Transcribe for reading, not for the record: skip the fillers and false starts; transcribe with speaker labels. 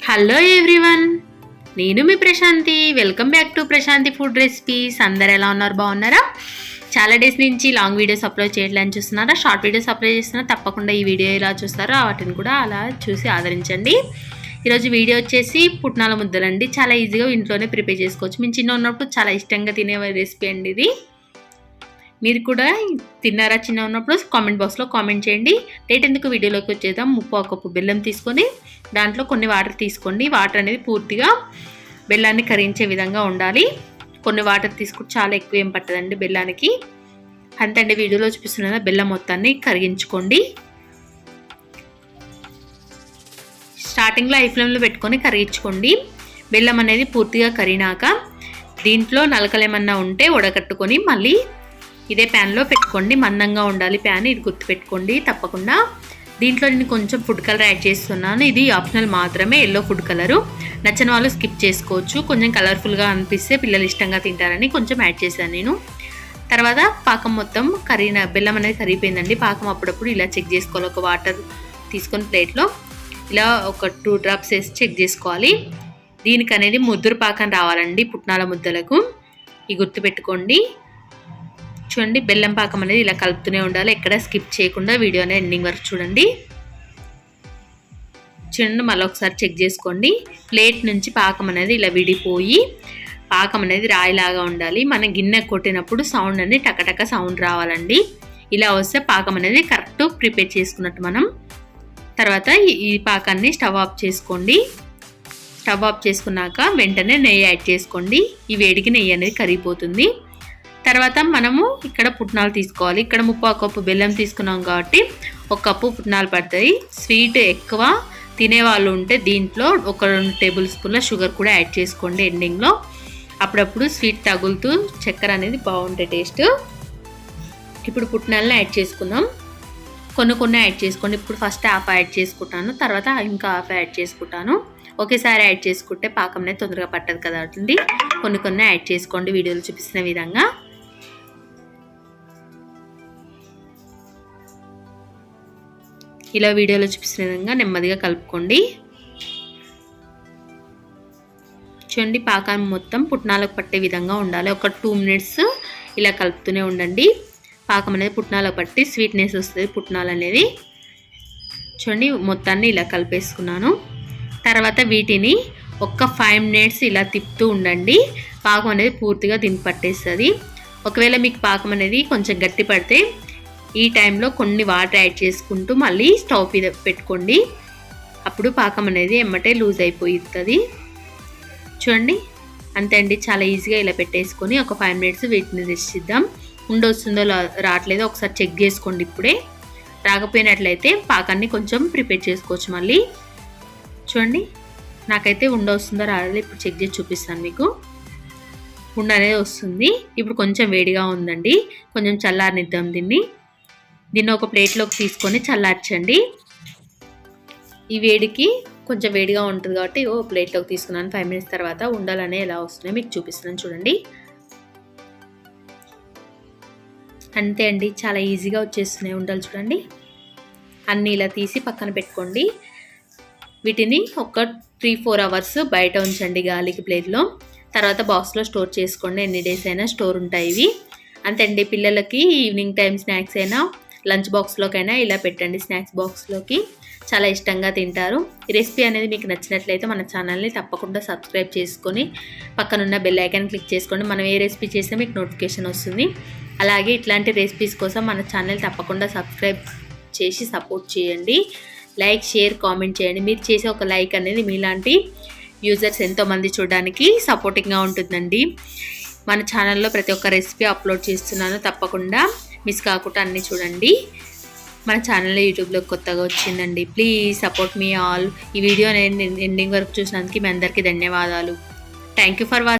Speaker 1: Hello everyone, నేను మీ Prashanthi. Welcome back to Prashanthi food recipes. అందరు ఎలా ఉన్నారు? బాగున్నారా? చాలా డేస్ నుంచి లాంగ్ వీడియోస్ అప్లోడ్ చేయట్లని చూస్తున్నారా? షార్ట్ వీడియోస్ అప్లోడ్ చేస్తున్నారా? తప్పకుండా ఈ వీడియో ఎలా చూస్తారో వాటిని కూడా అలా చూసి ఆదరించండి. ఈరోజు వీడియో వచ్చేసి పుట్నాల ముద్దలండి. చాలా ఈజీగా ఇంట్లోనే ప్రిపేర్ చేసుకోవచ్చు. మేము చిన్న ఉన్నప్పుడు చాలా ఇష్టంగా తినే రెసిపీ అండి ఇది. మీరు కూడా తిన్నారా చిన్న ఉన్నప్పుడు? కామెంట్ బాక్స్లో కామెంట్ చేయండి. లేట్ ఎందుకు వీడియోలోకి వచ్చేద్దాం. 1 కప్పు బెల్లం తీసుకొని దాంట్లో కొన్ని వాటర్ తీసుకోండి. వాటర్ అనేది పూర్తిగా బెల్లాన్ని కరిగించే విధంగా ఉండాలి. కొన్ని వాటర్ తీసుకుంటే చాలా ఎక్కువ ఏం పట్టదండి బెల్లానికి. అంతండి వీడియోలో చూపిస్తున్న బెల్లం మొత్తాన్ని కరిగించుకోండి. స్టార్టింగ్లో హై ఫ్లేమ్లో పెట్టుకొని కరిగించుకోండి. బెల్లం అనేది పూర్తిగా కరిగినాక దీంట్లో నలకలు ఏమన్నా ఉంటే వడగట్టుకొని మళ్ళీ ఇదే ప్యాన్లో పెట్టుకోండి. మందంగా ఉండాలి ప్యాన్, ఇది గుర్తుపెట్టుకోండి తప్పకుండా. దీంట్లో నేను కొంచెం ఫుడ్ కలర్ యాడ్ చేస్తున్నాను. ఇది ఆప్షనల్ మాత్రమే, ఎల్లో ఫుడ్ కలరు. నచ్చని వాళ్ళు స్కిప్ చేసుకోవచ్చు. కొంచెం కలర్ఫుల్గా అనిపిస్తే పిల్లలు ఇష్టంగా తింటారని కొంచెం యాడ్ చేశాను నేను. తర్వాత పాకం మొత్తం బెల్లం అనేది కరిగిపోయిందండి. పాకం అప్పుడప్పుడు ఇలా చెక్ చేసుకోవాలి. ఒక వాటర్ తీసుకొని ప్లేట్లో ఇలా ఒక 2 డ్రాప్స్ వేసి చెక్ చేసుకోవాలి. దీనికి అనేది ముద్దురు పాకం రావాలండి పుట్నాల ముద్దలకు. ఇది గుర్తుపెట్టుకోండి. చూడండి, బెల్లం పాకం అనేది ఇలా కలుపుతూనే ఉండాలి. ఎక్కడ స్కిప్ చేయకుండా వీడియోని ఎండింగ్ వరకు చూడండి. మళ్ళీ ఒకసారి చెక్ చేసుకోండి. ప్లేట్ నుంచి పాకం అనేది ఇలా విడిపోయి పాకం అనేది రాయిలాగా ఉండాలి. మనం గిన్నె కొట్టినప్పుడు సౌండ్ అనేది టకటక సౌండ్ రావాలండి. ఇలా వస్తే పాకం అనేది కరెక్ట్ ప్రిపేర్ చేసుకున్నట్టు మనం. తర్వాత ఈ పాకాన్ని స్టవ్ ఆఫ్ చేసుకోండి. స్టవ్ ఆఫ్ చేసుకున్నాక వెంటనే నెయ్యి యాడ్ చేసుకోండి. ఈ వేడికి నెయ్యి అనేది కరిగిపోతుంది. తర్వాత మనము ఇక్కడ పుట్నాలు తీసుకోవాలి. ఇక్కడ 1 కప్పు బెల్లం తీసుకున్నాం కాబట్టి 1 కప్పు పుట్నాలు పడతాయి. స్వీట్ ఎక్కువ తినేవాళ్ళు ఉంటే దీంట్లో ఒక 2 టేబుల్ స్పూన్ల షుగర్ కూడా యాడ్ చేసుకోండి ఎండింగ్లో. అప్పుడప్పుడు స్వీట్ తగులుతూ చక్కెర అనేది బాగుంటాయి టేస్ట్. ఇప్పుడు పుట్నాలను యాడ్ చేసుకుందాం. కొన్ని యాడ్ చేసుకోండి. ఇప్పుడు ఫస్ట్ హాఫ్ యాడ్ చేసుకుంటాను, తర్వాత ఇంకా హాఫ్ యాడ్ చేసుకుంటాను. ఒకేసారి యాడ్ చేసుకుంటే పాకం అనేది తొందరగా పట్టదు కదా అండి. కొన్ని యాడ్ చేసుకోండి వీడియోలో చూపిస్తున్న విధంగా. ఇలా వీడియోలో చూపిస్తున్న విధంగా నెమ్మదిగా కలుపుకోండి. చూడండి, పాకం మొత్తం పుట్నాలకు పట్టే విధంగా ఉండాలి. ఒక 2 మినిట్స్ ఇలా కలుపుతూనే ఉండండి. పాకం అనేది పుట్నాలకు పట్టి స్వీట్నెస్ వస్తుంది పుట్నాలు అనేది. చూడండి, మొత్తాన్ని ఇలా కలిపేసుకున్నాను. తర్వాత వీటిని ఒక 5 మినిట్స్ ఇలా తిప్పుతూ ఉండండి. పాకం అనేది పూర్తిగా దీనికి పట్టేస్తుంది. ఒకవేళ మీకు పాకం అనేది కొంచెం గట్టి పడితే ఈ టైంలో కొన్ని వాటర్ యాడ్ చేసుకుంటూ మళ్ళీ స్టవ్ మీద పెట్టుకోండి. అప్పుడు పాకం అనేది ఎమ్మటే లూజ్ అయిపోతుంది. చూడండి, అంతే అండి. చాలా ఈజీగా ఇలా పెట్టేసుకొని ఒక 5 మినిట్స్ వీటిని రెస్ట్ ఇద్దాం. ఉండొస్తుందో రావట్లేదో ఒకసారి చెక్ చేసుకోండి. ఇప్పుడే రాకపోయినట్లయితే పాకాన్ని కొంచెం ప్రిపేర్ చేసుకోవచ్చు మళ్ళీ. చూడండి, నాకైతే ఉండొస్తుందో రాలేదు. ఇప్పుడు చెక్ చేసి చూపిస్తాను మీకు. ఉండ అనేది వస్తుంది. ఇప్పుడు కొంచెం వేడిగా ఉందండి. కొంచెం చల్లారనిద్దాం దీన్ని ఒక ప్లేట్లోకి తీసుకొని చల్లార్చండి. ఈ వేడికి కొంచెం వేడిగా ఉంటుంది కాబట్టి ప్లేట్లోకి తీసుకున్నాను. 5 మినిట్స్ తర్వాత ఉండాలనే ఎలా వస్తున్నాయో మీకు చూపిస్తున్నాను చూడండి. అంతే అండి, చాలా ఈజీగా వచ్చేస్తున్నాయి ఉండాలి. చూడండి, అన్నీ ఇలా తీసి పక్కన పెట్టుకోండి. వీటిని ఒక 3-4 అవర్స్ బయట ఉంచండి గాలికి ప్లేట్లో. తర్వాత బాక్స్లో స్టోర్ చేసుకోండి. ఎన్ని డేస్ అయినా స్టోర్ ఉంటాయి ఇవి. అంతే అండి. పిల్లలకి ఈవినింగ్ టైం స్నాక్స్ అయినా లంచ్ బాక్స్లోకైనా ఇలా పెట్టండి. స్నాక్స్ బాక్స్లోకి చాలా ఇష్టంగా తింటారు. ఈ రెసిపీ అనేది మీకు నచ్చినట్లయితే మన ఛానల్ని తప్పకుండా సబ్స్క్రైబ్ చేసుకొని పక్కనున్న బెల్ ఐకాన్ క్లిక్ చేసుకోండి. మనం ఏ రెసిపీ చేసినా మీకు నోటిఫికేషన్ వస్తుంది. అలాగే ఇట్లాంటి రెసిపీస్ కోసం మన ఛానల్ తప్పకుండా సబ్స్క్రైబ్ చేసి సపోర్ట్ చేయండి. లైక్, షేర్, కామెంట్ చేయండి. మీరు చేసే ఒక లైక్ అనేది మీలాంటి యూజర్స్ ఎంతోమంది చూడడానికి సపోర్టింగ్గా ఉంటుందండి. మన ఛానల్లో ప్రతి ఒక్క రెసిపీ అప్లోడ్ చేస్తున్నాను. తప్పకుండా మిస్ కాకుండా అన్నీ చూడండి. మన ఛానల్లో యూట్యూబ్లో కొత్తగా వచ్చిందండి. Please support me all. ఈ వీడియో నేను ఎండింగ్ వరకు చూసినందుకు మీ అందరికీ ధన్యవాదాలు. Thank you for watching.